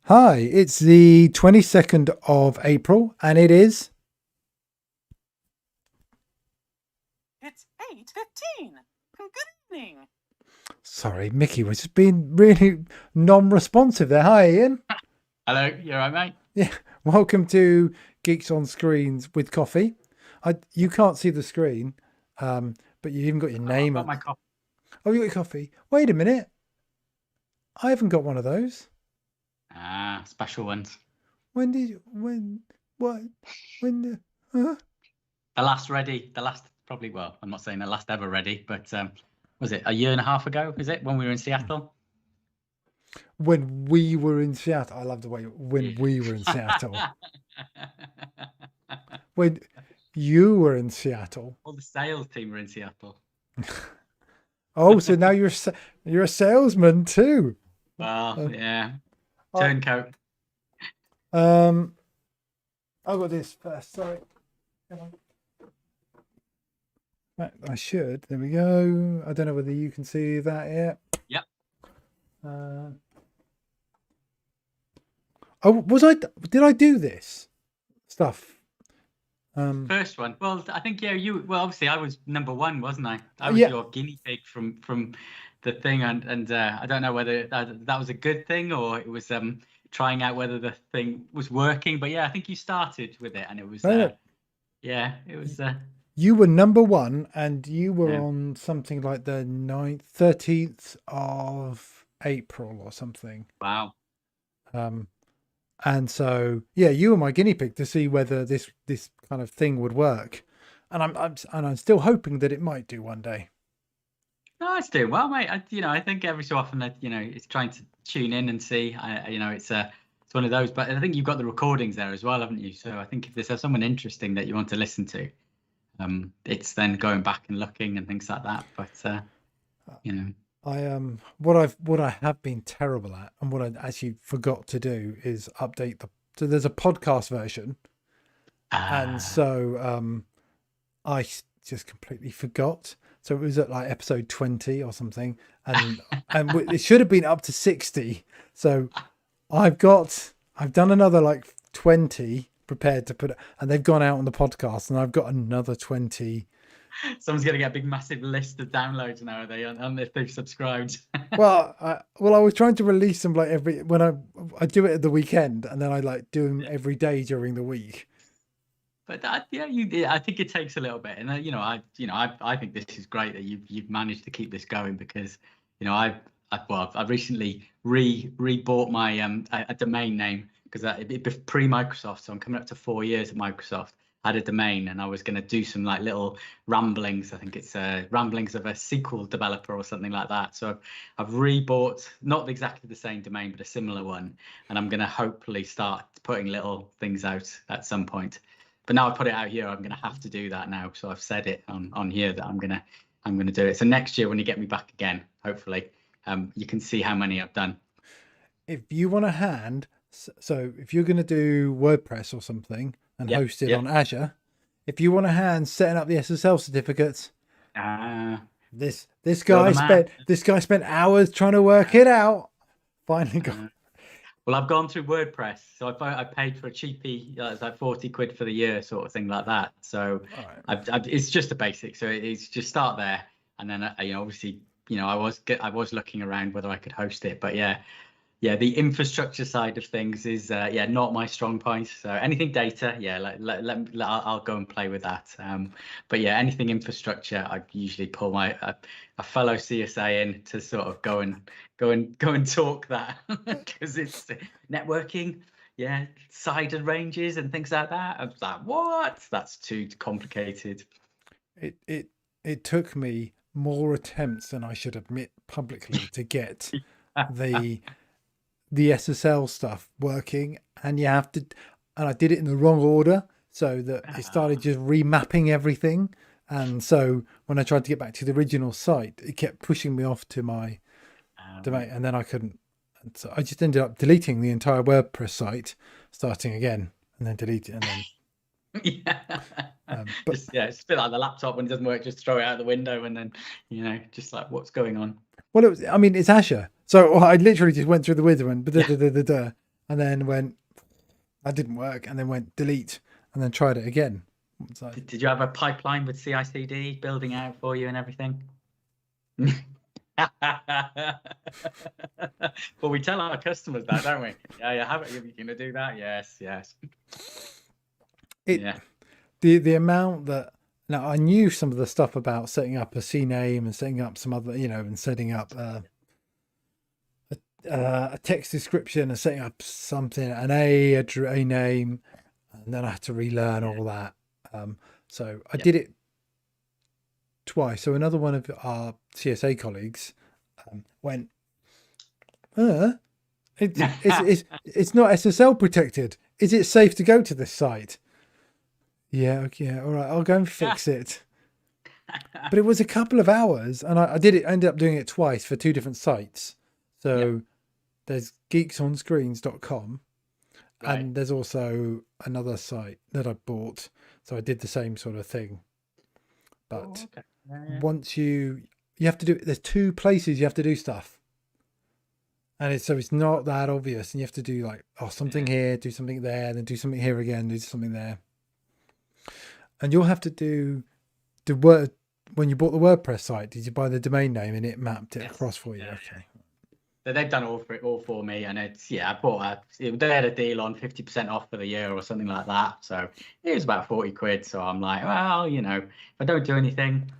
Hi, it's the 22nd of April, and it is. It's 8:15. Good evening. Sorry, Mickey was just being really non-responsive there. Hi, Ian. Hello, you alright, mate? Yeah, welcome to Geeks on Screens with Coffee. You can't see the screen, but you even got your I've name got up. my coffee. Oh, you got your coffee. Wait a minute, I haven't got one of those. Special ones. When did you? When? What? When? Huh? The last probably, well, I'm not saying the last ever ready, but was it a year and a half ago? Is it when we were in Seattle? When we were in Seattle, I love the way when we were in Seattle. When you were in Seattle. All the sales team were in Seattle. Oh, so now you're a salesman too. Well, yeah. I, Turncoat. um, I got this first. Sorry. Come on. Right, I should. There we go. I don't know whether you can see that yet. Yep. Did I do this stuff? First one. Well, I think well, obviously I was number one, wasn't I? I was Yeah. your guinea pig from the thing, and I don't know whether that was a good thing or it was trying out whether the thing was working. But yeah, I think you started with it, and it was No. yeah, it was. You were number one, and you were Yeah. on something like the 13th of April or something. Wow. And so, yeah, you were my guinea pig to see whether this kind of thing would work, and I'm still hoping that it might do one day. No, it's doing well, mate. I think every so often that it's trying to tune in and see. It's one of those. But I think you've got the recordings there as well, haven't you? So I think if there's someone interesting that you want to listen to, it's then going back and looking and things like that. But What I have been terrible at, and what I actually forgot to do, is update so there's a podcast version, and so I just completely forgot. So it was at like episode 20 or something, and it should have been up to 60. So I've done another like 20 prepared to put, and they've gone out on the podcast, and I've got another 20. Someone's going to get a big massive list of downloads now, are they, on if they've subscribed? Well, I was trying to release them like when I do it at the weekend, and then I like do them every day during the week. But I think it takes a little bit, and I think this is great that you've managed to keep this going, because I've recently rebought my a domain name, because pre-Microsoft, so I'm coming up to 4 years at Microsoft. I had a domain, and I was going to do some like little ramblings. I think it's ramblings of a SQL developer or something like that. So I've rebought, not exactly the same domain, but a similar one, and I'm going to hopefully start putting little things out at some point. But now I put it out here, I'm going to have to do that now. So I've said it on here that I'm going to do it. So next year, when you get me back again, hopefully, you can see how many I've done. If you want a hand, so if you're going to do WordPress or something and host it on Azure, if you want a hand setting up the SSL certificates, this guy spent hours trying to work it out. Finally got. Well, I've gone through WordPress, so I paid for a cheapie. It's like 40 quid for the year, sort of thing like that. So it's just a basic. So it's just start there, and then obviously I was looking around whether I could host it, but yeah, the infrastructure side of things is not my strong point. So anything data, I'll go and play with that. But yeah, anything infrastructure, I usually pull a fellow CSA in to sort of go and talk that, because it's networking, sided ranges and things like that. I was like, what? That's too complicated. It took me more attempts than I should admit publicly to get the SSL stuff working, and I did it in the wrong order, so that it started just remapping everything. And so when I tried to get back to the original site, it kept pushing me off to my domain, and then I couldn't. And so I just ended up deleting the entire WordPress site, starting again, and then delete it, and then. It's a bit like the laptop when it doesn't work, just throw it out the window, and then just like, what's going on? Well, it's Azure, so I literally just went through the wizard and and then went, that didn't work, and then went delete, and then tried it again. So, Did you have a pipeline with CI/CD building out for you and everything? Well, we tell our customers that, don't we? Yeah, you have it. You're going to do that. Yes, yes. Yeah. The amount that now I knew some of the stuff about setting up a CNAME and setting up some other, and setting up a text description and setting up something, an a name, and then I had to relearn all that. So I did it twice. So another one of our CSA colleagues went, it's not SSL protected. Is it safe to go to this site? Yeah, okay, all right, I'll go and fix it. But it was a couple of hours, and I ended up doing it twice for two different sites. So there's geeksonscreens.com, Right. and there's also another site that I bought. So I did the same sort of thing. But once you have to do it, there's two places you have to do stuff. And it's not that obvious, and you have to do like, something here, do something there, then do something here again, do something there. And you'll have to do the word when you bought the WordPress site. Did you buy the domain name and it mapped it across for you? Okay. So they've done all for me, and it's I bought they had a deal on 50% off for the year or something like that. So it was about 40 quid. So I'm like, well, if I don't do anything,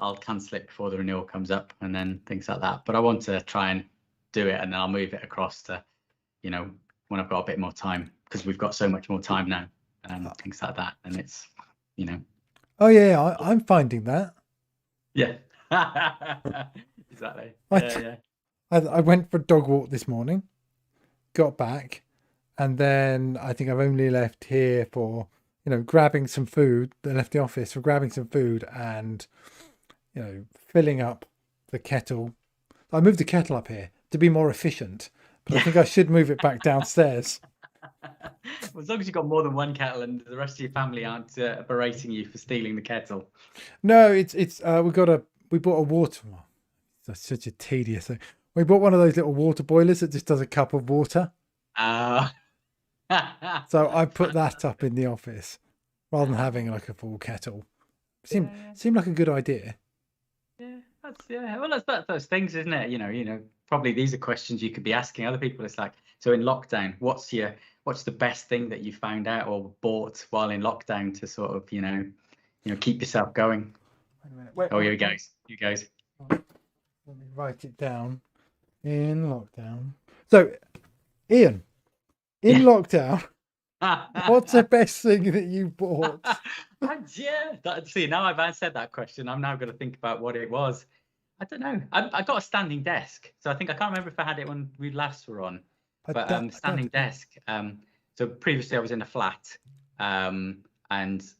I'll cancel it before the renewal comes up, and then things like that. But I want to try and do it, and then I'll move it across to, when I've got a bit more time, because we've got so much more time now, and things like that. And it's, Oh yeah, I'm finding that. Yeah. Exactly. I went for a dog walk this morning, got back, and then I think I've only left here for, grabbing some food. I left the office for grabbing some food and, filling up the kettle. I moved the kettle up here to be more efficient, but I think I should move it back downstairs. Well, as long as you've got more than one kettle and the rest of your family aren't berating you for stealing the kettle. No, we bought a water. Oh, that's such a tedious thing. We bought one of those little water boilers that just does a cup of water. So I put that up in the office rather than having like a full kettle. Seemed like a good idea. Well, that's those things, isn't it? Probably these are questions you could be asking other people. It's like, so in lockdown, what's the best thing that you found out or bought while in lockdown to sort of keep yourself going? Wait a minute. Here he goes. You guys. Let me write it down. In lockdown. So, Ian, in lockdown, what's the best thing that you bought? See, now I've answered that question, I'm now going to think about what it was. I don't know. I got a standing desk, so I can't remember if I had it when we last were on. But standing desk. So previously I was in a flat, and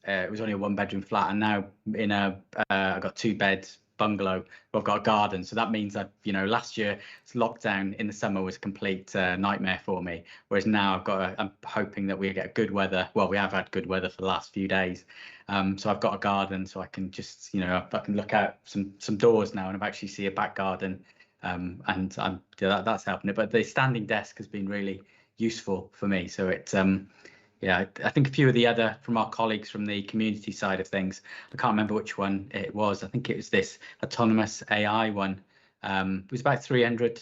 it was only a one-bedroom flat, and now in I got 2-bed bungalow. I've got a garden, so that means that last year lockdown in the summer was a complete nightmare for me. Whereas now I'm hoping that we get good weather. Well, we have had good weather for the last few days, so I've got a garden, so I can just I can look out some doors now, and I've actually see a back garden, and that's helping it. But the standing desk has been really useful for me. So it's I think a few of the other from our colleagues from the community side of things, I can't remember which one it was. I think it was this autonomous AI one. It was about 300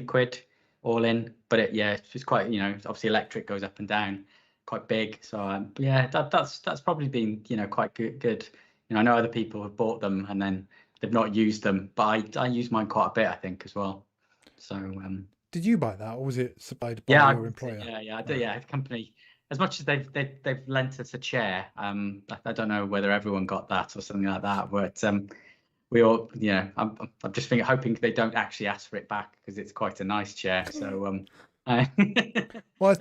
quid all in, but it's just quite, obviously electric goes up and down, quite big. So that's probably been, quite good. I know other people have bought them and then they've not used them, but I use mine quite a bit, I think, as well. So did you buy that, or was it supplied by your employer? I did. The company, as much as they've lent us a chair, I don't know whether everyone got that or something like that, but we all, I'm just hoping they don't actually ask for it back, because it's quite a nice chair. So there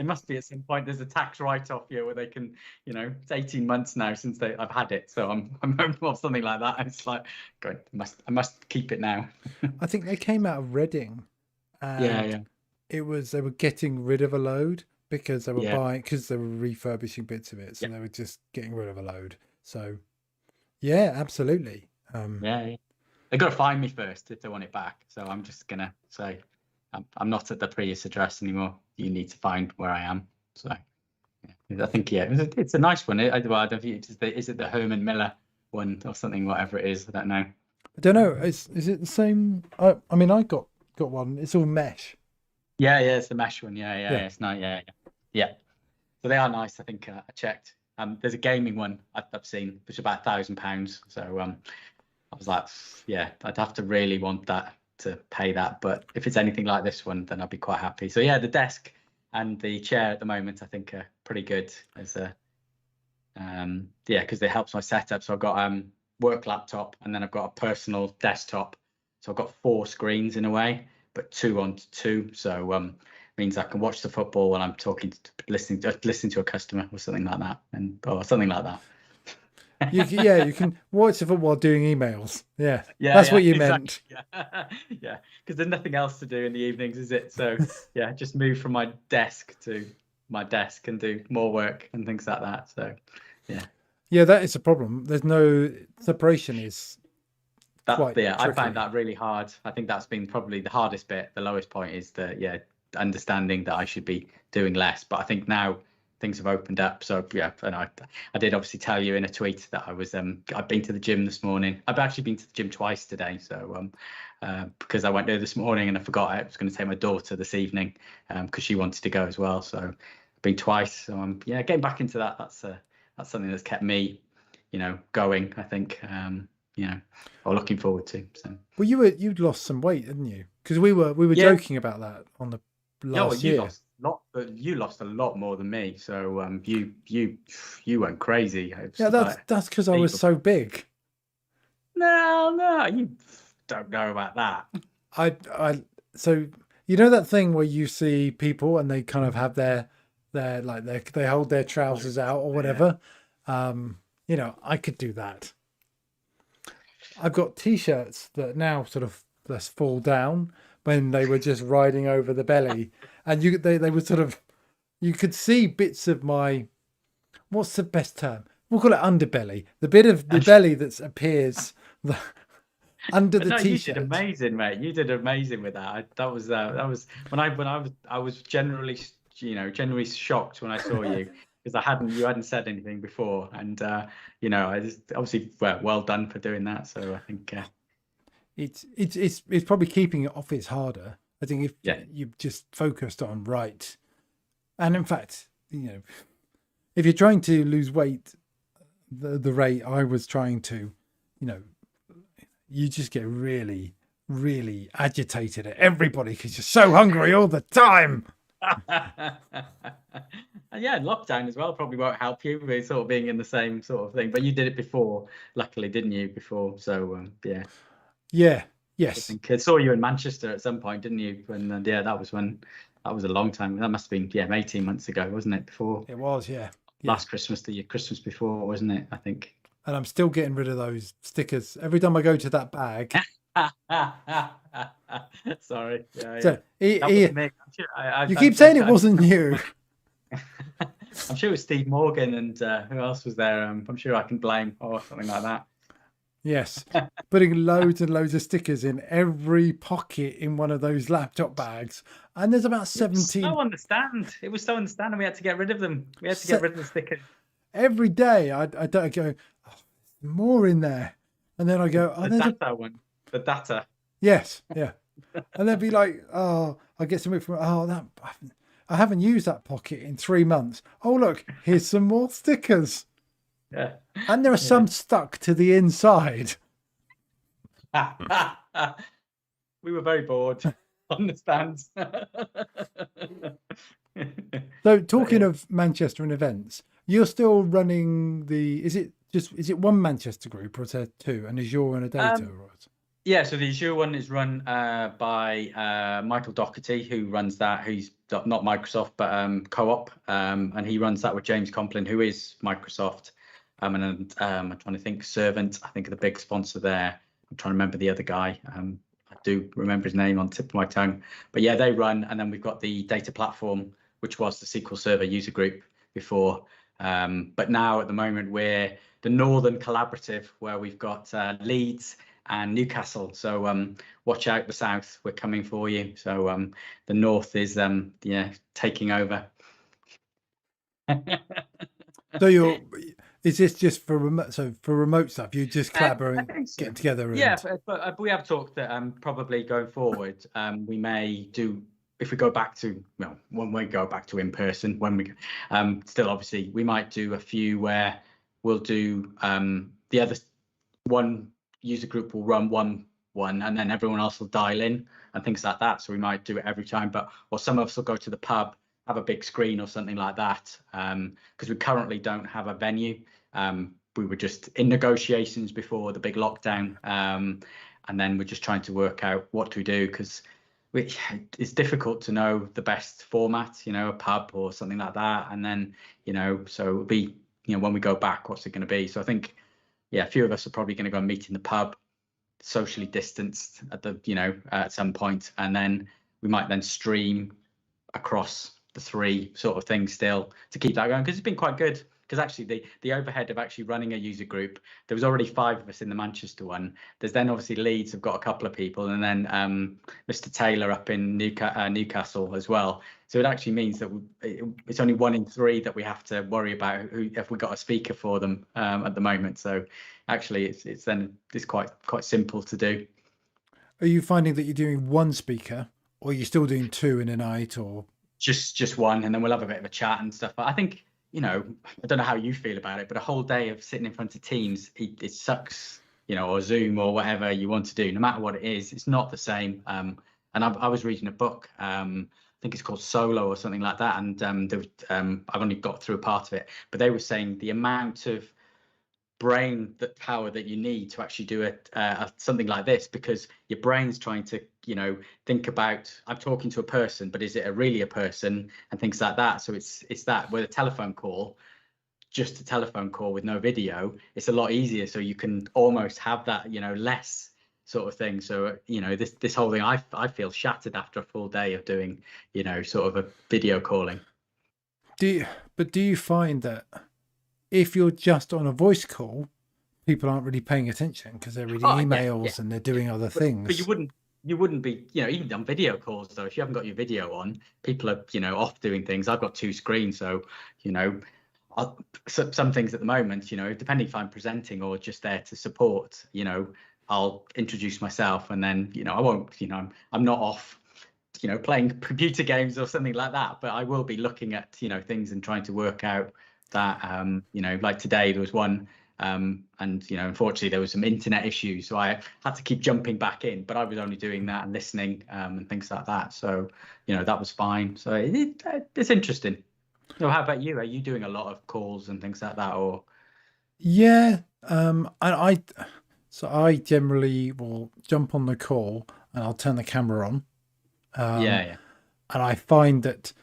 must be at some point there's a tax write-off here where they can, it's 18 months now since I've had it, so I'm hoping for something like that. It's like, good, I must keep it now. I think they came out of Reading. And it was, they were getting rid of a load because they were because they were refurbishing bits of it, so they were just getting rid of a load. So absolutely. They got to find me first if they want it back, so I'm just gonna say I'm not at the previous address anymore. you need to find where I am. So I think it's a nice one. I don't know if is it the Herman Miller one or something, whatever it is. I don't know. I don't know. Is it the same? I mean, I got one. It's all mesh. Yeah, it's the mesh one. Yeah. It's nice. Yeah. So they are nice. I think I checked. There's a gaming one I've seen, which is about £1,000. So I was like, yeah, I'd have to really want that to pay that. But if it's anything like this one, then I'd be quite happy. So yeah, the desk and the chair at the moment, I think are pretty good as a because it helps my setup. So I've got work laptop, and then I've got a personal desktop. So I've got 4 screens in a way, but 2 on 2. So means I can watch the football while I'm listening to a customer or something like that, or something like that. You can watch the football doing emails. Yeah, that's what you meant. Yeah, because there's nothing else to do in the evenings, is it? So yeah, just move from my desk to my desk and do more work and things like that. So yeah, that is a problem. There's no separation. I find that really hard. I think that's been probably the hardest bit. The lowest point is understanding that I should be doing less. But I think now things have opened up. So yeah, and I did obviously tell you in a tweet that I was I've been to the gym this morning. I've actually been to the gym twice today. So because I went there this morning and I forgot I was going to take my daughter this evening because she wanted to go as well. So I've been twice. So getting back into that. That's something that's kept me, going. I think or looking forward to. So well, you'd lost some weight, didn't you? Because we were joking about that on the last year. You lost a lot more than me. So you went crazy. Yeah, that's because I was so big. No, you don't know about that. So that thing where you see people and they kind of have their they hold their trousers out or whatever. I could do that. I've got t-shirts that now sort of less fall down when they were just riding over the belly, and they were sort of, you could see bits of my, what's the best term? We'll call it underbelly. The bit of the belly that appears under the t-shirt. You did amazing, mate. You did amazing with that. That was when I was generally shocked when I saw you. Because you hadn't said anything before, and I just obviously well done for doing that. So I think it's probably keeping it off is harder. I think if you've just focused on right, and in fact, if you're trying to lose weight, the rate I was trying to, you just get really, really agitated at everybody because you're so hungry all the time. Yeah, lockdown as well probably won't help you with sort of being in the same sort of thing. But you did it before, luckily, didn't you? Before, so yes. I think I saw you in Manchester at some point, didn't you? And that was a long time. That must have been 18 months ago, wasn't it? Before it was, last Christmas, the year Christmas before, wasn't it? I think. And I'm still getting rid of those stickers every time I go to that bag. Sorry. So, you keep saying it wasn't you. I'm sure it was Steve Morgan and who else was there? I'm sure I can blame or something like that. Yes, putting loads and loads of stickers in every pocket in one of those laptop bags, and there's about 17. It was so understand, and we had to get rid of them. We had to get rid of the stickers every day. I don't go, more in there, and then I go, the data one, the data. Yes, yeah, and they'd be like, I get something from I haven't used that pocket in 3 months. Oh, look, here's some more stickers. Yeah. And there are some stuck to the inside. We were very bored on the stands. So talking of Manchester and events, you're still running is it one Manchester group or is there 2? And Azure and a data, right? Yeah, so the Azure one is run by Michael Doherty, who runs that. Who's not Microsoft, but Co-op, and he runs that with James Complin, who is Microsoft. And I'm trying to think. Servant, I think, are the big sponsor there. I'm trying to remember the other guy. I do remember his name on the tip of my tongue. But yeah, they run, and then we've got the data platform, which was the SQL Server user group before. But now at the moment we're the Northern Collaborative, where we've got Leeds and Newcastle. So watch out the south, we're coming for you. So the north is taking over. So is this just for remote? So for remote stuff, you just collaborate, getting together. Yeah, but we have talked that probably going forward, we may do, if we go back to, well, when we go back to in person, when we still obviously we might do a few where we'll do the other one user group will run one and then everyone else will dial in and things like that. So we might do it every time, or some of us will go to the pub, have a big screen or something like that, because we currently don't have a venue. We were just in negotiations before the big lockdown, and then we're just trying to work out what to do, because it's difficult to know the best format, a pub or something like that. And then, so it'll be, when we go back, what's it going to be? So I think, a few of us are probably going to go and meet in the pub, socially distanced at the, at some point, and then we might then stream across the three sort of things still to keep that going, because it's been quite good. Because actually the overhead of actually running a user group, there was already 5 of us in the Manchester one. There's then obviously Leeds have got a couple of people, and then Mr. Taylor up in Newcastle as well. So it actually means that it's only 1 in 3 that we have to worry about if we got a speaker for them at the moment. So actually it's quite simple to do. Are you finding that you're doing 1 speaker, or are you still doing 2 in a night, or just 1, and then we'll have a bit of a chat and stuff? But I think, I don't know how you feel about it, but a whole day of sitting in front of Teams, it sucks, or Zoom or whatever you want to do, no matter what it is, it's not the same. And I was reading a book, I think it's called Solo or something like that, and I've only got through a part of it, but they were saying the amount of brain power that you need to actually do something like this, because your brain's trying to think about, I'm talking to a person, but is it really a person, and things like that. So it's that with a telephone call, just a telephone call with no video, it's a lot easier, so you can almost have that less sort of thing. So this whole thing, I feel shattered after a full day of doing sort of a video calling. Do you find that if you're just on a voice call, people aren't really paying attention because they're reading emails and they're doing other things? But you wouldn't be, even on video calls though, if you haven't got your video on, people are, off doing things. I've got 2 screens, so, some things at the moment, depending if I'm presenting or just there to support, I'll introduce myself, and then, I won't, I'm not off, playing computer games or something like that, but I will be looking at, things and trying to work out that, like today there was one, and unfortunately there was some internet issues, so I had to keep jumping back in, but I was only doing that and listening, and things like that. So that was fine. So it's interesting. So how about you? Are you doing a lot of calls and things like that, or? Yeah, I generally will jump on the call and I'll turn the camera on. And I find that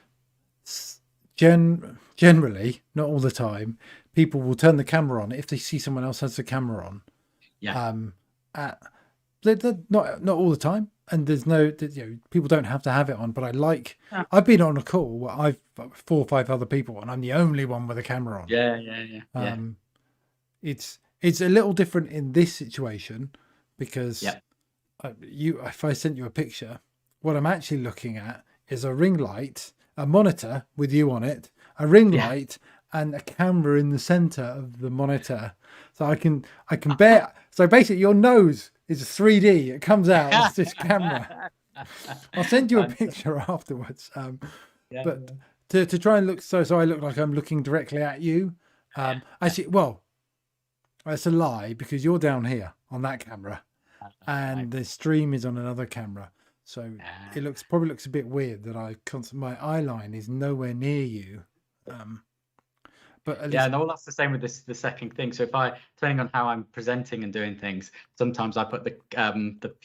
generally, not all the time, people will turn the camera on if they see someone else has the camera on. Not all the time, and there's no, people don't have to have it on. But I've been on a call where I've 4 or 5 other people, and I'm the only one with a camera on. It's a little different in this situation, because if I sent you a picture, what I'm actually looking at is a ring light, a monitor with you on it, a ring light, and a camera in the center of the monitor. So I can bear. So basically, your nose is 3D. It comes out as this camera. I'll send you a picture afterwards. But to try and look so I look like I'm looking directly at you. Actually, well, it's a lie, because you're down here on that camera, and the stream is on another camera. So it probably looks a bit weird that my eye line is nowhere near you. But at least... no, that's the same with the second thing. So depending on how I'm presenting and doing things, sometimes I put the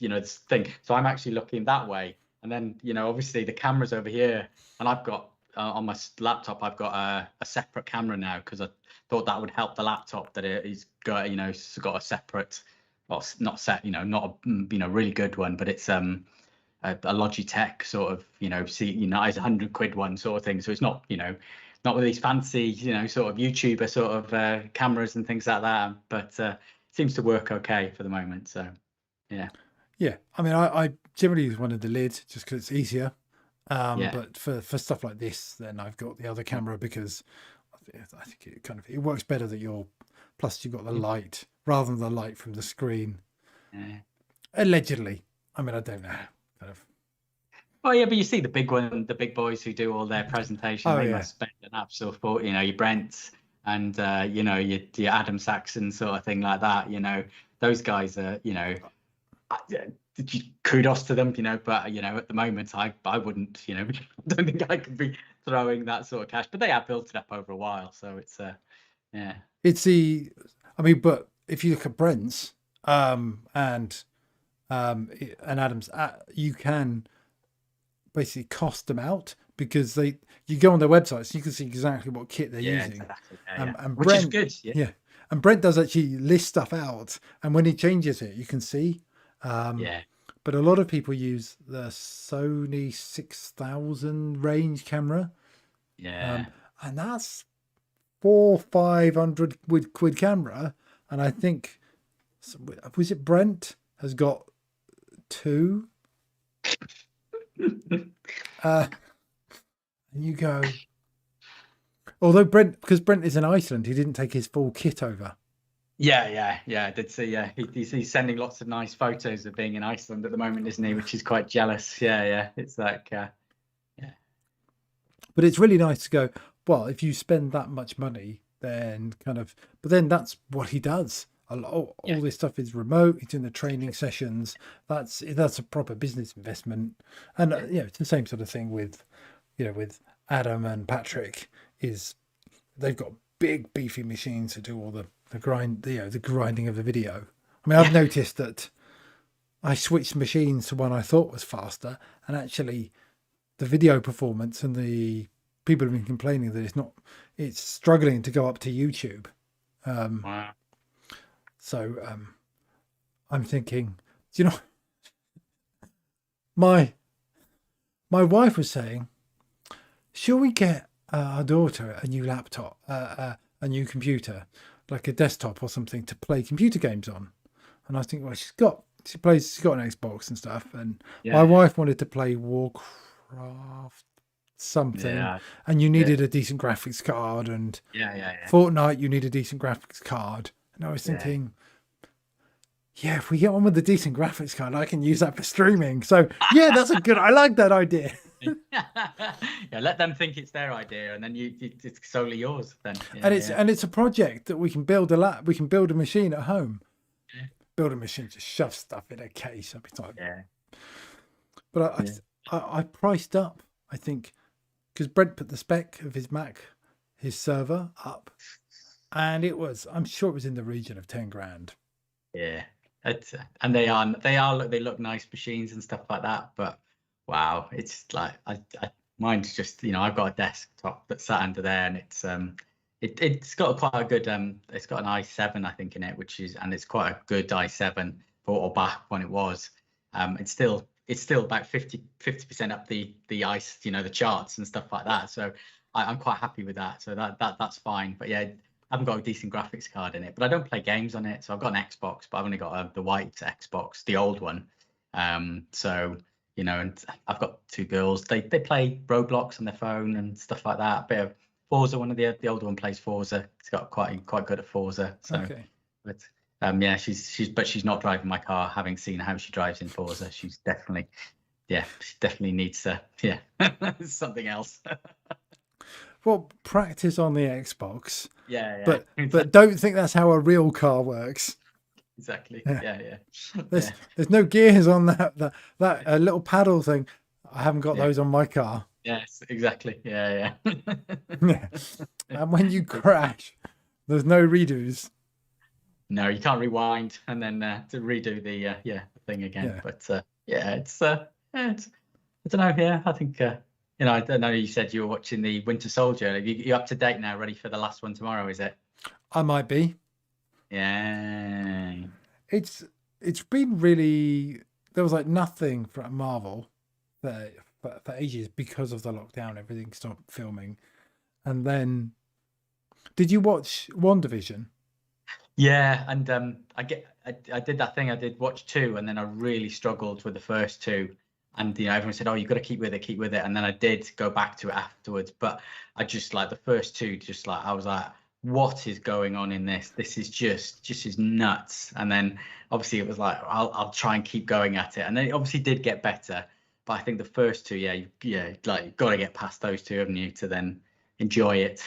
this thing. So I'm actually looking that way, and then obviously the camera's over here, and I've got on my laptop I've got a separate camera now, because I thought that would help the laptop, that it's got it's got a separate, well, not set, not a really good one, but it's a Logitech sort of it's £100 one sort of thing. So it's not not with these fancy sort of YouTuber sort of cameras and things like that, but it seems to work okay for the moment. So Yeah. Yeah, I mean, I generally use one of the lids just because it's easier. Yeah. But for stuff like this, then I've got the other camera because I think it works better that you're. Plus, you've got the light rather than the light from the screen. Yeah. Allegedly, I mean, I don't know. Kind of. Oh yeah, but you see the big boys who do all their presentation, Oh they yeah, must spend an absolute fortune, your Brents and your Adam Saxon sort of thing like that. Those guys are, kudos to them, but at the moment I wouldn't, I don't think I could be throwing that sort of cash, but they have built it up over a while, so it's yeah. it's the. I mean, but if you look at Brent's and Adams, you can basically cost them out because you go on their websites, you can see exactly what kit they're using. Exactly. And Which is good. Yeah. And Brent does actually list stuff out, and when he changes it, you can see. Yeah. But a lot of people use the Sony 6000 range camera. Yeah. And that's 400-500 quid camera, and I think was it Brent has got 2. And you go, although because Brent is in Iceland, he didn't take his full kit over. Yeah. I did see. Yeah, he's sending lots of nice photos of being in Iceland at the moment, isn't he? Which is quite jealous. Yeah. It's like, yeah. But it's really nice to go, well, if you spend that much money, then but then that's what he does. All this stuff is remote. He's doing the training sessions. That's a proper business investment. And it's the same sort of thing with Adam and Patrick. Is they've got big beefy machines to do all the the grinding of the video. I mean, I've noticed that I switched machines to one I thought was faster, and actually the video performance and the people have been complaining that it's struggling to go up to YouTube. Wow. So I'm thinking, my wife was saying, shall we get our daughter a new laptop, a new computer, like a desktop or something to play computer games on? And I was thinking, well, she's got an Xbox and stuff, and my wife wanted to play Warcraft something, and you needed a decent graphics card, and Fortnite, you need a decent graphics card. And I was thinking, if we get one with a decent graphics card, I can use that for streaming. So I like that idea. Let them think it's their idea, and then it's solely yours then. And it's a project that we can build we can build a machine at home. Build a machine, just shove stuff in a case. But I priced up, I think, because Brent put the spec of his Mac, his server up, and I'm sure it was in the region of 10 grand. Yeah, and they look nice machines and stuff like that. But wow, it's like mine's just I've got a desktop that's sat under there, and it's got quite a good it's got an i7 I think in it, and it's quite a good i7 or back when it was. It's still about 50% up the ice, the charts and stuff like that. So I'm quite happy with that. So that's fine. But I haven't got a decent graphics card in it, but I don't play games on it. So I've got an Xbox, but I've only got the white Xbox, the old one. So and I've got 2 girls. They play Roblox on their phone and stuff like that. A bit of Forza. One of the older one plays Forza. It's got quite good at Forza. So, okay. But she's not driving my car. Having seen how she drives in Forza, she definitely needs something else. Well, practice on the Xbox. Yeah. But don't think that's how a real car works. Exactly. Yeah. There's no gears on that little paddle thing. I haven't got those on my car. Yes, exactly. Yeah. And when you crash, there's no redos. No, you can't rewind and then to redo the thing again. But it's I don't know. Yeah, I think I don't know. You said you were watching the Winter Soldier. You're up to date now, ready for the last one tomorrow, is it? I might be. Yeah. It's been really. There was like nothing from Marvel for ages because of the lockdown. Everything stopped filming, and then did you watch WandaVision? Yeah, and I did that thing. I did watch two, and then I really struggled with the first two. And everyone said, "Oh, you've got to keep with it, keep with it." And then I did go back to it afterwards, but I just like the first two. Just like I was like, "What is going on in this? This is just is nuts." And then obviously it was like, I'll try and keep going at it, and then it obviously did get better. But I think the first two, like you've got to get past those two, haven't you, to then enjoy it.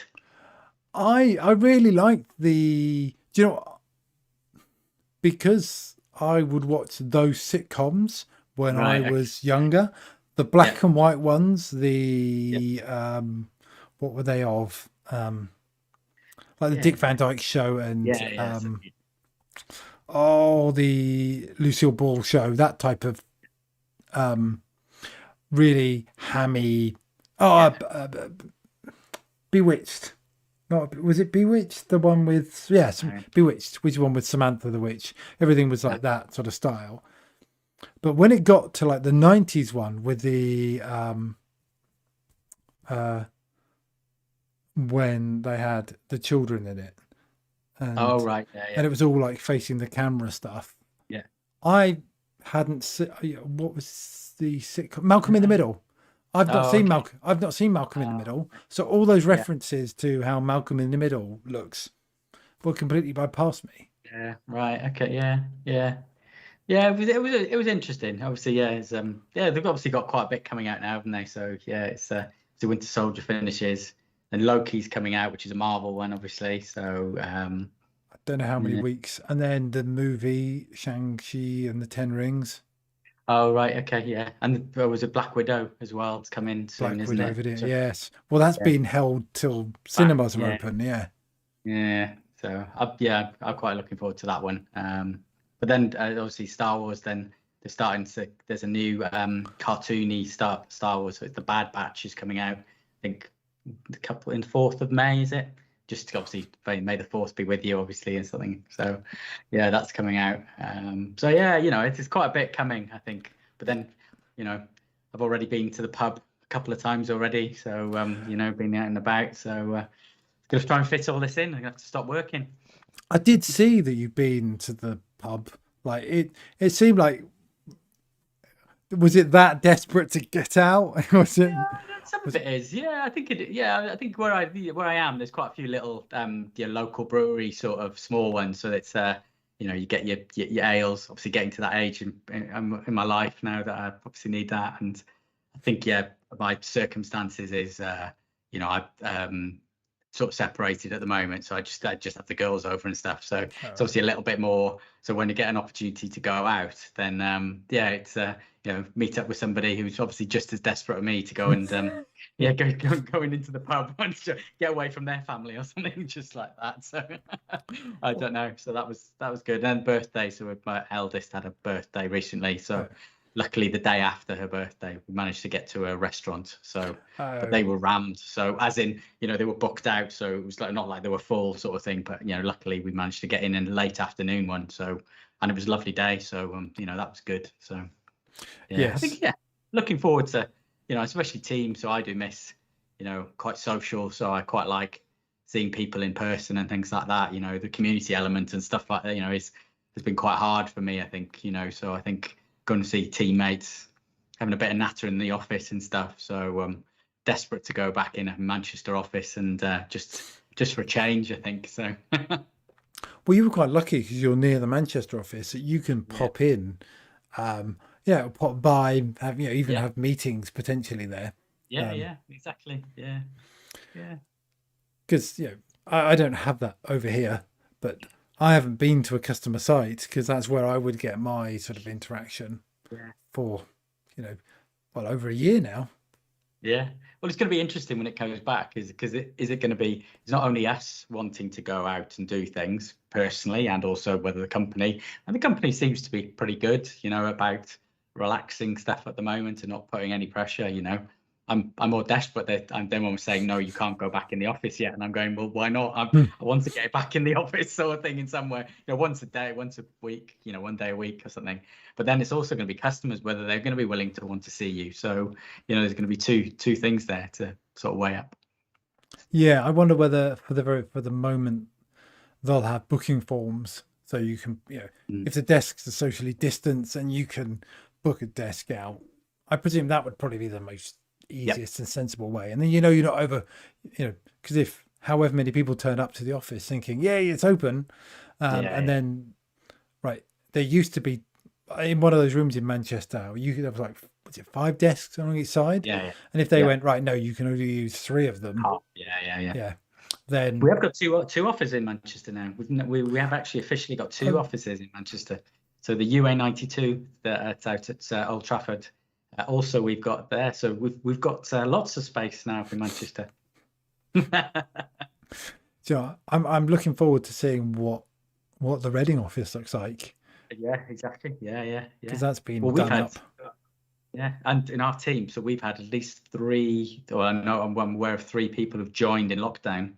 I really liked the. Do you know, because I would watch those sitcoms when I Right. Okay. was younger, the Yeah. black and white ones, Yeah. the what were they of? Like the Dick Yeah. Van Dyke Show and Yeah. Yeah. oh, the Lucille Ball Show, that type of um really hammy. Oh, Yeah. Bewitched. Not was it Bewitched? The one with Right. Bewitched, which one with Samantha the Witch? Everything was Yeah. like that sort of style. But when it got to like the '90s one with the uh when they had the children in it, Oh, and right. Yeah. and Yeah. it was all like facing the camera stuff. Yeah. I hadn't seen what was the sitcom Malcolm in the Uh, Middle. I've not oh, seen okay. Malcolm. I've not seen Malcolm in the Oh, Middle. So all those yeah. references to how Malcolm in the Middle looks were completely bypassed me. Yeah. Right. Okay. Yeah. Yeah. Yeah. It was interesting. Obviously, yeah. Yeah. They've obviously got quite a bit coming out now, haven't they? So yeah, it's the Winter Soldier finishes, and Loki's coming out, which is a Marvel one, obviously. So I don't know how many yeah. weeks, and then the movie Shang-Chi and the Ten Rings, Oh, right. Okay. Yeah. And there was a Black Widow as well. It's coming soon, Black isn't Widow it? video. So Yes, well, that's yeah. been held till Back. cinemas are Yeah. open. Yeah, Yeah, so I'm quite looking forward to that one. But then obviously Star Wars. Then they're starting to. There's a new cartoony Star Wars. So it's the Bad Batch is coming out. I think the couple in 4th of May, is it? Just obviously May the 4th be with you, obviously, and something. So yeah, that's coming out. So yeah, it's quite a bit coming, I think. But then I've already been to the pub a couple of times already. So been out and about. So. Gonna try and fit all this in. I'm gonna have to stop working. I did see that you've been to the pub. Like it seemed like was it that desperate to get out? Was it? Yeah, some of Was it is. Yeah, I think it. Yeah, I think where I am, there's quite a few little local brewery sort of small ones. So it's you get your ales. Obviously, getting to that age in my life now that I obviously need that. And I think my circumstances is I sort of separated at the moment, so I just have the girls over and stuff. So it's obviously a little bit more. So when you get an opportunity to go out, then it's meet up with somebody who's obviously just as desperate as me to go and going into the pub and get away from their family or something just like that. So I don't know. So that was good. And birthday. So my eldest had a birthday recently. So luckily the day after her birthday, we managed to get to a restaurant. So but they were rammed. So as in, they were booked out. So it was not like they were full sort of thing. But luckily we managed to get in a late afternoon one. So and it was a lovely day. So that was good. So yeah, yes. I think looking forward to especially teams. So I do miss quite social. So I quite like seeing people in person and things like that. The community element and stuff like that. Has been quite hard for me. I think So I think going to see teammates, having a bit of natter in the office and stuff. So desperate to go back in a Manchester office and just for a change, I think. So well, you were quite lucky because you're near the Manchester office. That you can pop in, pop by, have even have meetings potentially there. Yeah, exactly. Yeah. Because I don't have that over here, but I haven't been to a customer site because that's where I would get my sort of interaction for well over a year now. Yeah. Well, it's going to be interesting when it comes back, is it going to be? It's not only us wanting to go out and do things personally, and also whether the company seems to be pretty good, about relaxing stuff at the moment and not putting any pressure. I'm more desperate that then when we're saying no, you can't go back in the office yet, and I'm going, well, why not? I want to get back in the office, sort of thing, in somewhere, once a day, once a week, 1 day a week or something. But then it's also going to be customers, whether they're going to be willing to want to see you. So there's going to be two things there to sort of weigh up. Yeah, I wonder whether for the moment they'll have booking forms, so you can, Mm. if the desks are socially distanced, and you can book a desk out. I presume that would probably be the most Yep. easiest and sensible way. And then you're not over, because if however many people turn up to the office thinking, "Yay, it's open," and Yeah. then right, there used to be in one of those rooms in Manchester, you could have like, was it 5 desks on each side? Yeah. And if they Yeah. went, right, no, you can only use 3 of them. Oh, yeah. Yeah. Then We have got two offices in Manchester now. We have actually officially got two offices in Manchester. So the UA92 that's out at Old Trafford. Also, we've got there. So we've got lots of space now in Manchester. so I'm looking forward to seeing what the Reading office looks like, Yeah, exactly. Yeah. because that's been Well, we've done had up. yeah, and in our team, so we've had at least 3, or I know I'm aware of 3 people who've joined in lockdown.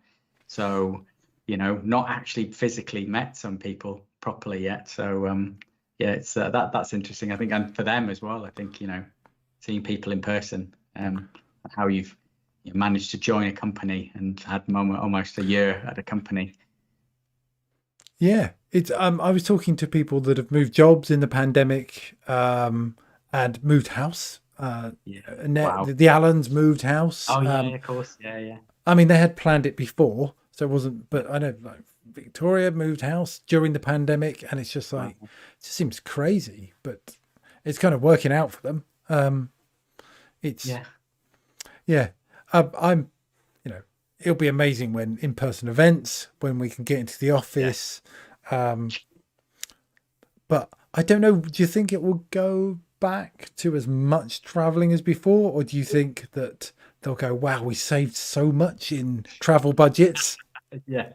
So, not actually physically met some people properly yet. So, yeah, it's that's interesting. I think, and for them as well. I think seeing people in person, and how you've managed to join a company and had almost a year at a company. Yeah, it's I was talking to people that have moved jobs in the pandemic, and moved house. Yeah. Wow. Wow. The Allens moved house. Oh yeah, of course. Yeah. I mean, they had planned it before, so it wasn't. But I know, like, Victoria moved house during the pandemic, and it's just like, it just seems crazy, but it's kind of working out for them. It's yeah. I'm, it'll be amazing when in-person events, when we can get into the office. But I don't know. Do you think it will go back to as much traveling as before, or do you think that they'll go, "Wow, we saved so much in travel budgets"? Yeah.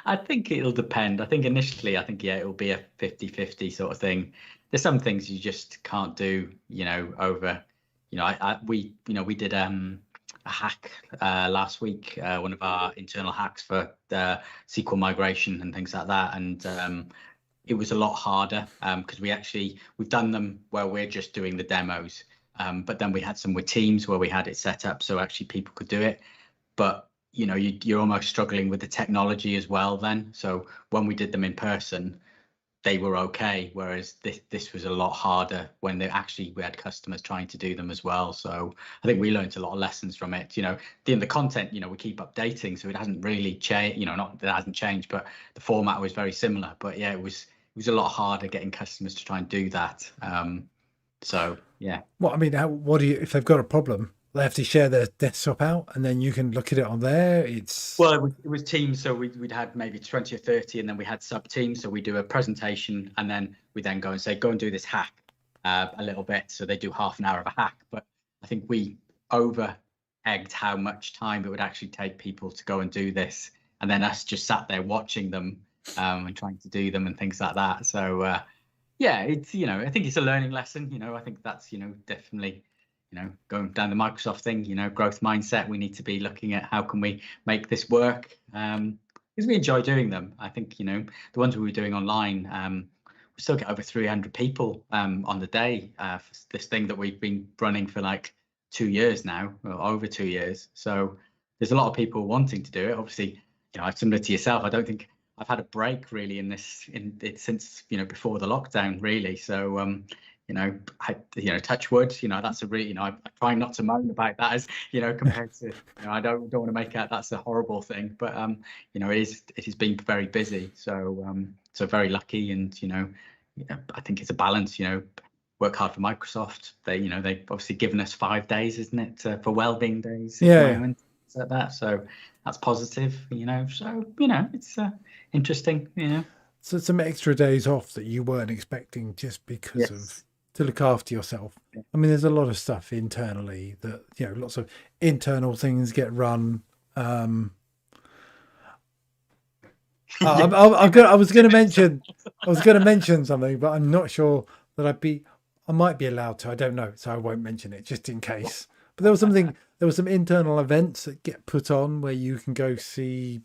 I think it'll depend. I think initially, yeah, it'll be a 50-50 sort of thing. There's some things you just can't do, over, we did a hack last week, one of our internal hacks for SQL migration and things like that. And it was a lot harder because we've done them where we're just doing the demos. But then we had some with teams where we had it set up so actually people could do it. But you're almost struggling with the technology as well then. So when we did them in person, they were okay, whereas this was a lot harder when we had customers trying to do them as well. So I think we learned a lot of lessons from it. The content, we keep updating, so it hasn't really changed. Not that it hasn't changed, but the format was very similar. But yeah, it was a lot harder getting customers to try and do that. So yeah. Well, I mean, what do you, if they've got a problem? They have to share their desktop out, and then you can look at it on there. Well, it was teams, so we'd had maybe 20 or 30, and then we had sub teams. So we do a presentation, and then we then go and say, go and do this hack a little bit. So they do half an hour of a hack. But I think we over-egged how much time it would actually take people to go and do this, and then us just sat there watching them and trying to do them and things like that. So yeah, it's I think it's a learning lesson. I think that's definitely. Going down the Microsoft thing, growth mindset. We need to be looking at how can we make this work, because we enjoy doing them. I think the ones we were doing online, we still get over 300 people on the day for this thing that we've been running for like 2 years now, or over 2 years. So there's a lot of people wanting to do it. Obviously, similar to yourself, I don't think I've had a break really in it since before the lockdown really. So touch wood, that's a really, I try not to moan about that as, compared to, I don't want to make out that's a horrible thing, but, it has been very busy. So, so very lucky. And, I think it's a balance, work hard for Microsoft. They've obviously given us 5 days, isn't it, for wellbeing days at the moment. Like that. So that's positive, so, it's interesting, So some extra days off that you weren't expecting just because of to look after yourself. I mean, there's a lot of stuff internally that lots of internal things get run. I was going to mention something, but I'm not sure that I might be allowed to. I don't know, so I won't mention it just in case. But there was some internal events that get put on where you can go see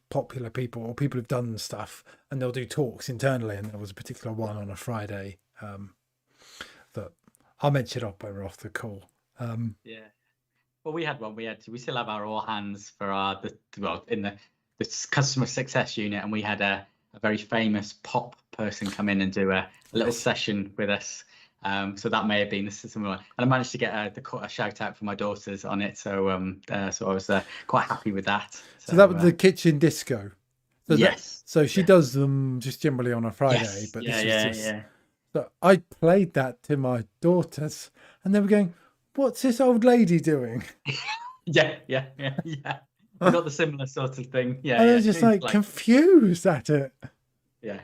popular people or people who've done stuff, and they'll do talks internally. And there was a particular one on a Friday that I'll mention up when we're off the call. Yeah. Well, we had one. We still have our all hands for in the customer success unit, and we had a very famous pop person come in and do a little session with us. So that may have been similar, and I managed to get a shout out for my daughters on it. So I was quite happy with that. So that was the kitchen disco. So yes. So she does them just generally on a Friday, yes. but yeah. So I played that to my daughters, and they were going, "What's this old lady doing?" Yeah. We got the similar sort of thing. Yeah, and I was just like confused at it. Yeah.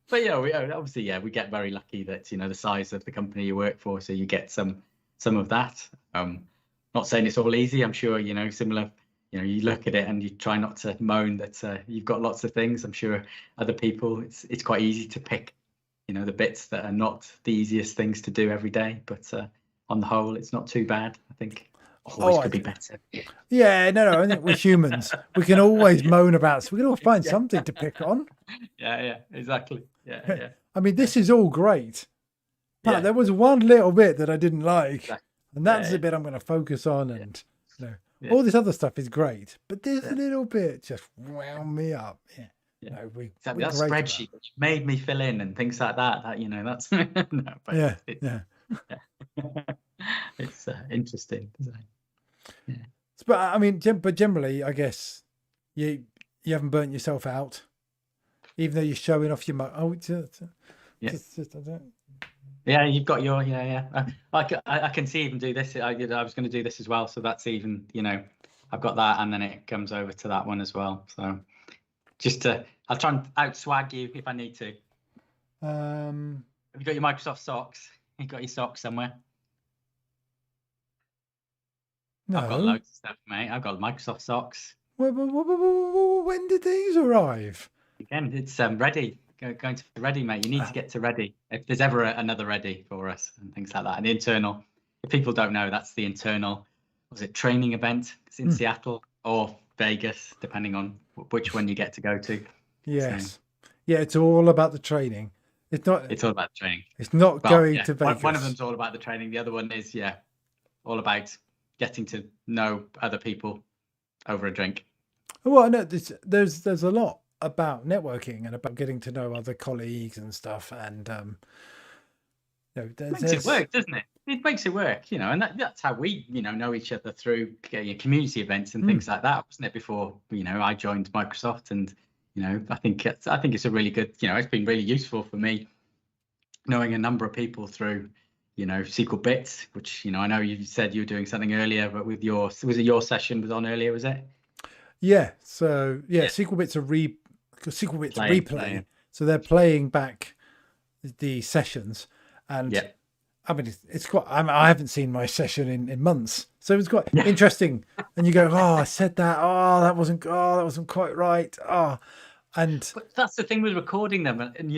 But we obviously we get very lucky that the size of the company you work for, so you get some of that. Not saying it's all easy. I'm sure similar. You look at it and you try not to moan that you've got lots of things. I'm sure other people, it's quite easy to pick the bits that are not the easiest things to do every day. But on the whole, it's not too bad. I think. Always could be better. Yeah, no. I think we're humans. We can always moan about, so we can all find something to pick on. Yeah, exactly. Yeah. I mean, this is all great, but there was one little bit that I didn't like, and that's the bit I'm going to focus on. And all this other stuff is great, but this little bit just wound me up. That spreadsheet which made me fill in and things like that. That's it's interesting, isn't it? Yeah. But I mean, generally, I guess you haven't burnt yourself out, even though you're showing off your you've got your I can see even do this. I was going to do this as well, so that's even I've got that, and then it comes over to that one as well. So I'll try and outswag you if I need to. Have you got your Microsoft socks? You got your socks somewhere? No. I've got loads of stuff, mate. I've got Microsoft socks. When did these arrive? Again, it's ready. Going to ready, mate. You need to get to ready. If there's ever another ready for us and things like that. And the internal, if people don't know, that's the internal, training event? It's in Seattle or Vegas, depending on which one you get to go to. Yes. So, it's all about the training. It's all about training. It's not going to Vegas. One of them's all about the training. The other one is, all about getting to know other people over a drink. Well, no, there's a lot about networking and about getting to know other colleagues and stuff, and it makes it work, doesn't it? It makes it work, and that's how we know each other through community events and things like that, wasn't it? Before I joined Microsoft, and I think it's a really good, it's been really useful for me knowing a number of people through SQL Bits, which I know you said you were doing something earlier, but with was it your session was on earlier, was it? Yeah. So SQL Bits replay. So they're playing back the sessions, and I mean it's quite. I haven't seen my session in months, so it's quite interesting. And you go, I said that. That wasn't quite right. But that's the thing with recording them, and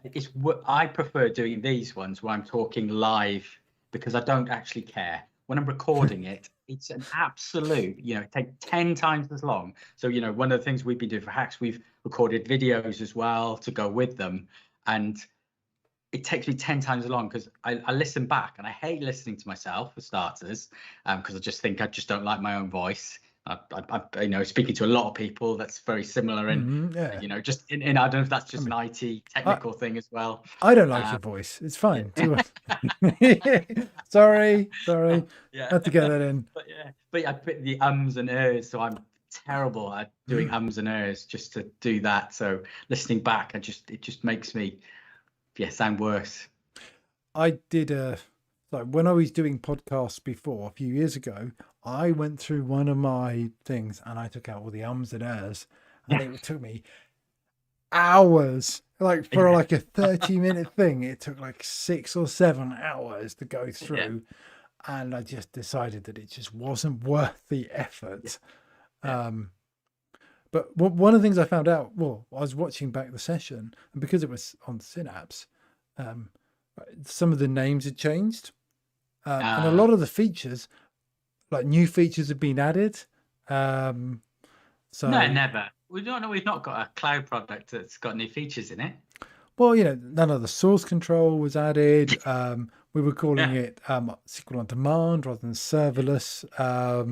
it's what I prefer doing these ones where I'm talking live, because I don't actually care. When I'm recording it, it's an absolute, it takes 10 times as long. So, one of the things we've been doing for Hacks, we've recorded videos as well to go with them. And it takes me 10 times as long because I listen back, and I hate listening to myself for starters, because I just think I just don't like my own voice. I speaking to a lot of people, that's very similar, and just I don't know if that's just an IT technical thing as well. I don't like your voice. It's fine. Sorry. Had to get that in. But I put the ums and ers, so I'm terrible at doing ums and ers just to do that. So listening back, it just makes me sound worse. I did when I was doing podcasts before a few years ago, I went through one of my things and I took out all the ums and ers, and it took me hours. Like for like a 30-minute thing, it took like 6 or 7 hours to go through, and I just decided that it just wasn't worth the effort. But one of the things I found out, I was watching back the session, and because it was on Synapse, some of the names had changed, and a lot of the features, like new features, have been added. So no, never. We don't know. We've not got a cloud product that's got new features in it. Well, none of the source control was added. We were calling it SQL on demand rather than serverless. A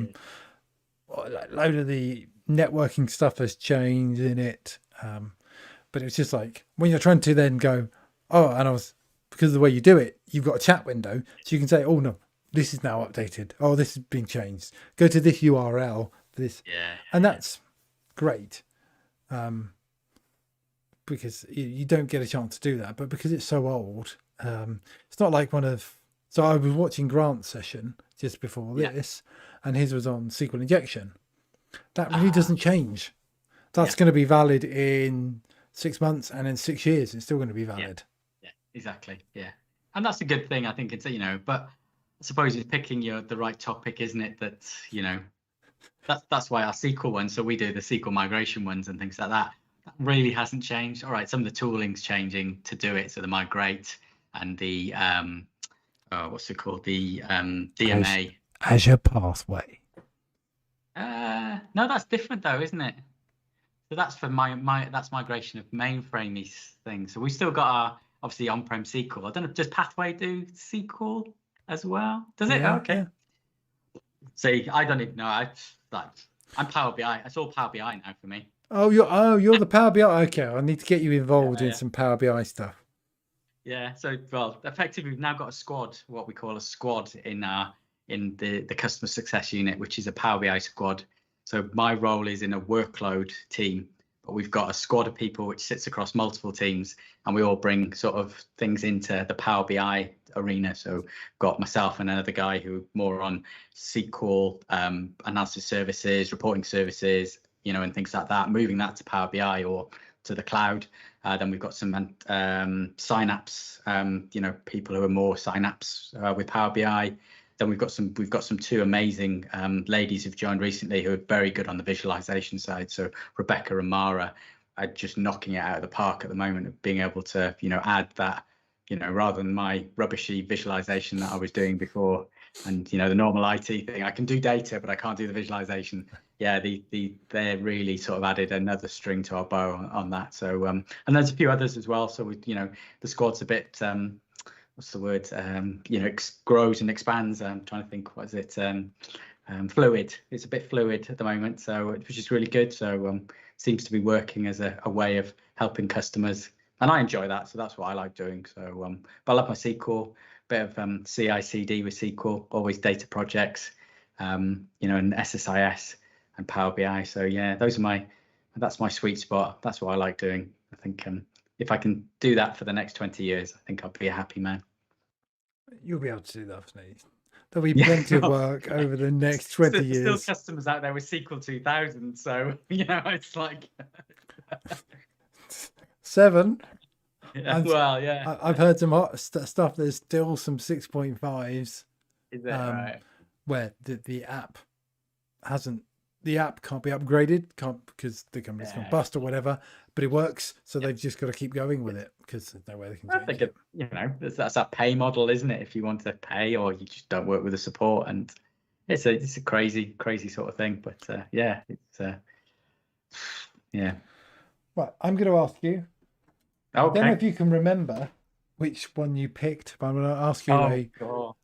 load of the networking stuff has changed in it. But it's just like when you're trying to then go, oh, and because of the way you do it, you've got a chat window, so you can say, oh no, this is now updated. Oh, this has been changed. Go to this URL. This, and that's great, because you don't get a chance to do that. But because it's so old, it's not like one of. So I was watching Grant's session just before this, and his was on SQL injection. That really doesn't change. That's going to be valid in 6 months, and in 6 years it's still going to be valid. Yeah, exactly. Yeah, and that's a good thing. I think it's, but I suppose it's picking the right topic, isn't it? That that's why our SQL ones. So we do the SQL migration ones and things like that. That really hasn't changed. All right, some of the tooling's changing to do it, so the migrate and the what's it called, the DMA Azure Pathway. No, that's different though, isn't it? So that's for that's migration of mainframe things. So we still got our obviously on-prem SQL. I don't know, does Pathway do SQL as well? Does it? Yeah, okay. Yeah. See, I don't even know. I'm Power BI. It's all Power BI now for me. Oh, you're the Power BI. Okay, I need to get you involved in some Power BI stuff. Yeah. So effectively, we've now got a squad, what we call a squad in the customer success unit, which is a Power BI squad. So my role is in a workload team, but we've got a squad of people which sits across multiple teams, and we all bring sort of things into the Power BI arena. So got myself and another guy who more on SQL, analysis services, reporting services, and things like that, moving that to Power BI or to the cloud. Then we've got some Synapse, people who are more Synapse with Power BI. Then we've got some two amazing ladies who've joined recently who are very good on the visualization side. So Rebecca and Mara are just knocking it out of the park at the moment of being able to, add that, rather than my rubbishy visualization that I was doing before. And, the normal IT thing, I can do data, but I can't do the visualization. Yeah, they're really sort of added another string to our bow on that. So, and there's a few others as well. So, the squad's a bit, what's the word? Grows and expands. I'm trying to think, what is it? Fluid. It's a bit fluid at the moment, so which is really good. So seems to be working as a way of helping customers, and I enjoy that. So that's what I like doing. So, but I love my SQL. Bit of CI/CD with SQL. Always data projects, and SSIS and Power BI. So yeah, that's my sweet spot. That's what I like doing. I think if I can do that for the next 20 years, I think I'll be a happy man. You'll be able to do that, Nate. There'll be plenty of work over the next 20 years. Still customers out there with SQL 2000, so it's like 7. Yeah, well, yeah. I've heard some hot stuff. There's still some 6.5s. Is that right? Where the app can't be upgraded, because the company's gone bust or whatever, but it works, so they've just got to keep going with it because there's no way they can change it. That's that pay model, isn't it? If you want to pay, or you just don't work with the support, and it's a crazy sort of thing. But it's Right, I'm going to ask you. Okay. I don't know if you can remember which one you picked, but I'm going to ask you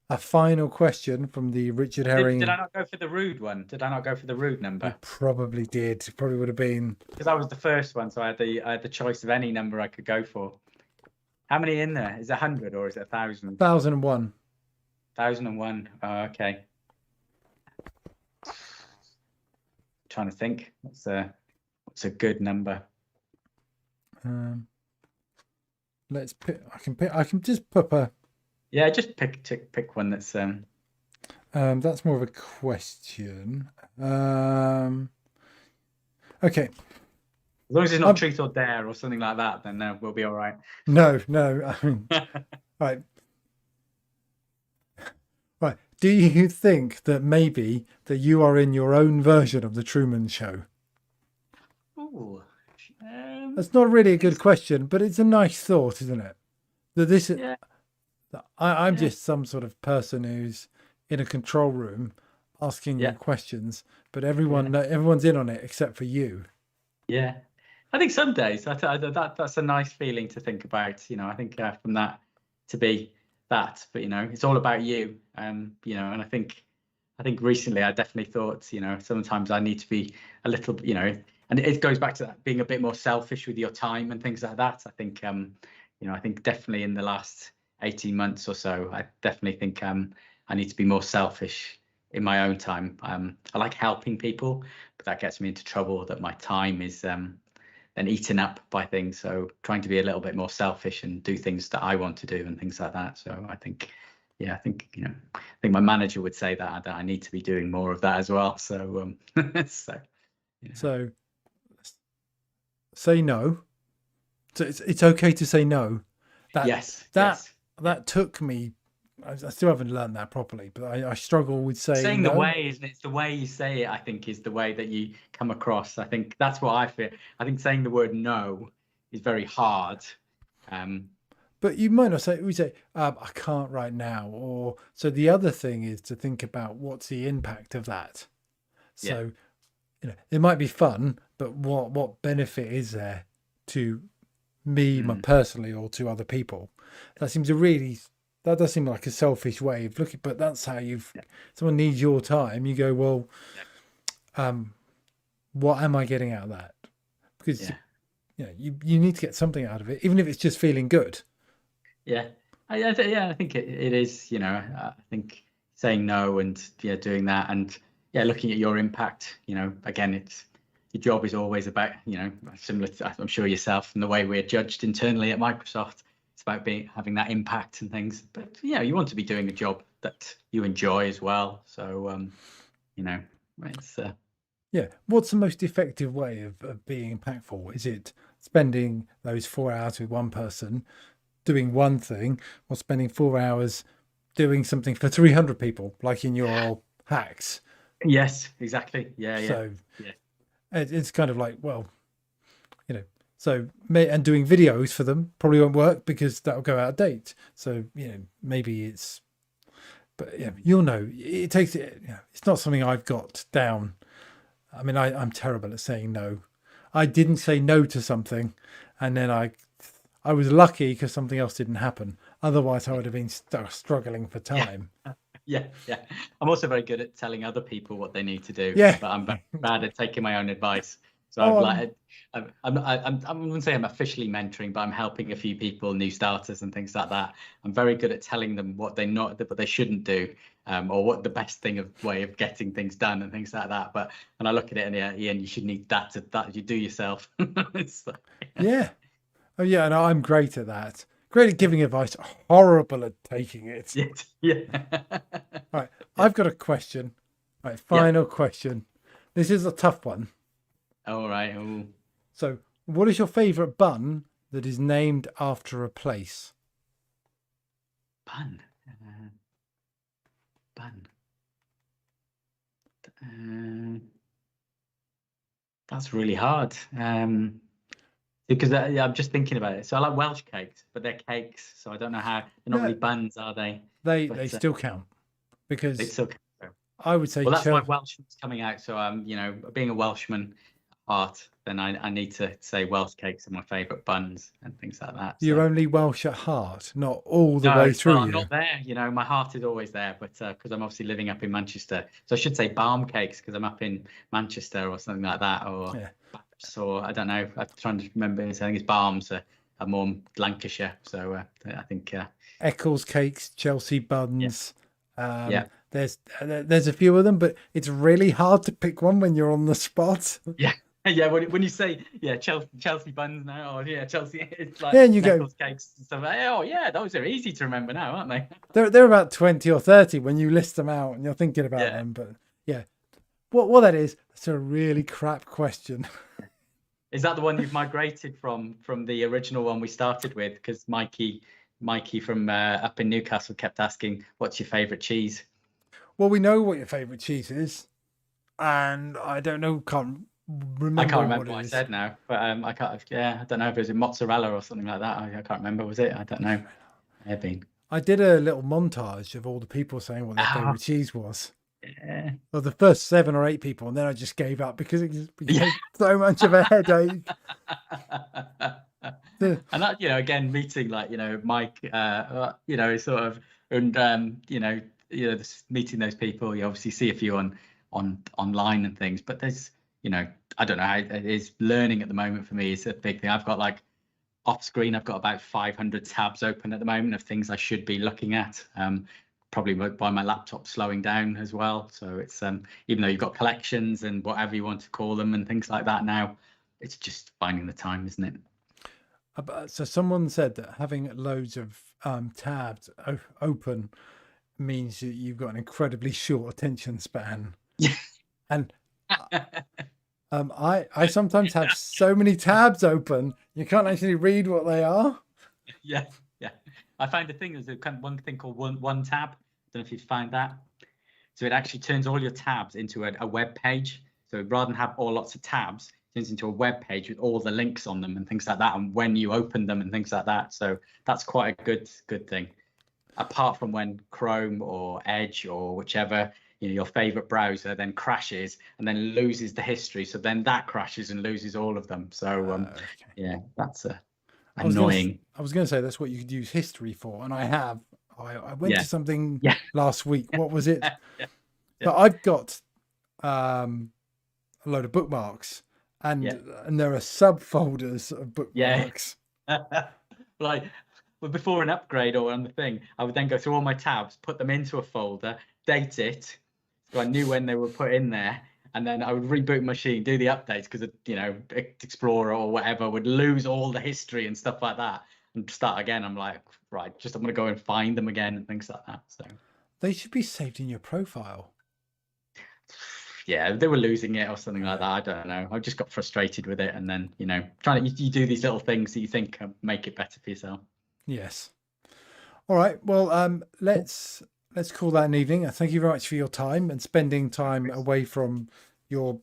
a final question from the Richard Herring. Did I not go for the rude one? Did I not go for the rude number? You probably did. It probably would have been. Because I was the first one, so I had the choice of any number I could go for. How many in there? Is it 100 or is it 1,000? 1,001. 1,001. Oh, okay. Trying to think. What's a good number? Let's pick. I can just put a. Yeah, just pick one that's. That's more of a question. Okay. As long as it's not truth or dare or something like that, then we'll be all right. No. I mean, right. Do you think that maybe that you are in your own version of the Truman Show? Ooh. That's not really a good question, but it's a nice thought, isn't it? That this is. Yeah. I'm just some sort of person who's in a control room asking you questions, but everyone's in on it except for you. Yeah, I think some days that's a nice feeling to think about. I think from that to be that, but it's all about you. And I think I think recently I definitely thought, sometimes I need to be a little, and it goes back to that being a bit more selfish with your time and things like that. I think, I think definitely in the last 18 months or so, I definitely think I need to be more selfish in my own time. I like helping people, but that gets me into trouble that my time is then eaten up by things. So trying to be a little bit more selfish and do things that I want to do and things like that. So I think, I think my manager would say that I need to be doing more of that as well. So So say no. So it's okay to say no. That took me. I still haven't learned that properly, but I struggle with saying no. The way, isn't it? It's the way you say it, I think, is the way that you come across. I think that's what I feel. I think saying the word no is very hard. But you might not say, we say, I can't right now. Or so the other thing is to think about what's the impact of that. So, it might be fun, but what benefit is there to me personally or to other people? That does seem like a selfish way of looking, but that's how someone needs your time. You go, well, what am I getting out of that? Because, you need to get something out of it, even if it's just feeling good. I think it is, I think saying no and doing that and looking at your impact, again, it's your job is always about, similar to, I'm sure yourself, and the way we're judged internally at Microsoft, it's about having that impact and things. But you want to be doing a job that you enjoy as well. So it's what's the most effective way of being impactful? Is it spending those 4 hours with one person doing one thing, or spending 4 hours doing something for 300 people, like in your hacks? Yes, exactly. So it's kind of like, well, so and doing videos for them probably won't work because that'll go out of date. So maybe it's, but it takes it. It's not something I've got down. I mean, I'm terrible at saying no. I didn't say no to something, and then I was lucky because something else didn't happen. Otherwise, I would have been struggling for time. Yeah. I'm also very good at telling other people what they need to do. Yeah. But I'm bad at taking my own advice. So I wouldn't say I'm officially mentoring, but I'm helping a few people, new starters and things like that. I'm very good at telling them what they shouldn't do, or what the best way of getting things done and things like that. But when I look at it and Ian, you should need that you do yourself. Oh yeah, and I'm great at that. Great at giving advice, horrible at taking it. Right, I've got a question. Right, final question. This is a tough one. All right. Ooh. So, what is your favourite bun that is named after a place? Bun. That's really hard. Because I'm just thinking about it. So I like Welsh cakes, but they're cakes, so I don't know how. They're not really buns, are they? They still count because they still count. I would say. Well, that's why Welshman's coming out. So being a Welshman at heart, then I need to say Welsh cakes are my favourite buns and things like that. You're only Welsh at heart, not all the way through. I'm not there. My heart is always there, but because I'm obviously living up in Manchester, so I should say Balm cakes because I'm up in Manchester or something like that, or. Yeah. Or I don't know. I'm trying to remember. I think it's Barms are more Lancashire. So I think Eccles cakes, Chelsea buns. There's a few of them, but it's really hard to pick one when you're on the spot. When you say Chelsea buns now, or Chelsea, it's like and you Eccles cakes and stuff. Those are easy to remember now, aren't they? They're about 20 or 30 when you list them out and you're thinking about them. But what that is, it's a really crap question. Is that the one you've migrated from the original one we started with? Because Mikey from up in Newcastle kept asking, "What's your favourite cheese?" Well, we know what your favourite cheese is, and I don't know. Can't remember what I said now, but I can't. I don't know if it was a mozzarella or something like that. I can't remember. Was it? I don't know. May have been. I did a little montage of all the people saying what their favourite cheese was. Well, the first 7 or 8 people, and then I just gave up because it just became so much of a headache. And that, again, meeting like Mike, sort of, and meeting those people. You obviously see a few online and things, but there's, I don't know, it is learning at the moment for me is a big thing. I've got like off screen, I've got about 500 tabs open at the moment of things I should be looking at. Probably by my laptop slowing down as well. So it's even though you've got collections and whatever you want to call them and things like that now, it's just finding the time, isn't it? So someone said that having loads of tabs open means that you've got an incredibly short attention span. Yeah. And I sometimes have so many tabs open, you can't actually read what they are. Yeah. I found there's a kind of one thing called one tab. I don't know if you've found that. So it actually turns all your tabs into a web page. So rather than have lots of tabs, it turns into a web page with all the links on them and things like that, and when you open them and things like that. So that's quite a good thing. Apart from when Chrome or Edge or whichever, your favorite browser then crashes and then loses the history. So then that crashes and loses all of them. So Okay. yeah, that's annoying. I was going to say that's what you could use history for, and I have. I went to something last week. What was it? So I've got a load of bookmarks, and there are subfolders of bookmarks. Like, well, before an upgrade or on the thing, I would then go through all my tabs, put them into a folder, date it, so I knew when they were put in there, and then I would reboot machine, do the updates, because Explorer or whatever would lose all the history and stuff like that, and start again. I'm like, right, I'm gonna go and find them again and things like that. So they should be saved in your profile. Yeah, they were losing it or something like that. I don't know. I just got frustrated with it, and then you do these little things that you think make it better for yourself. Yes. All right. Well, let's call that an evening. Thank you very much for your time and spending time away from your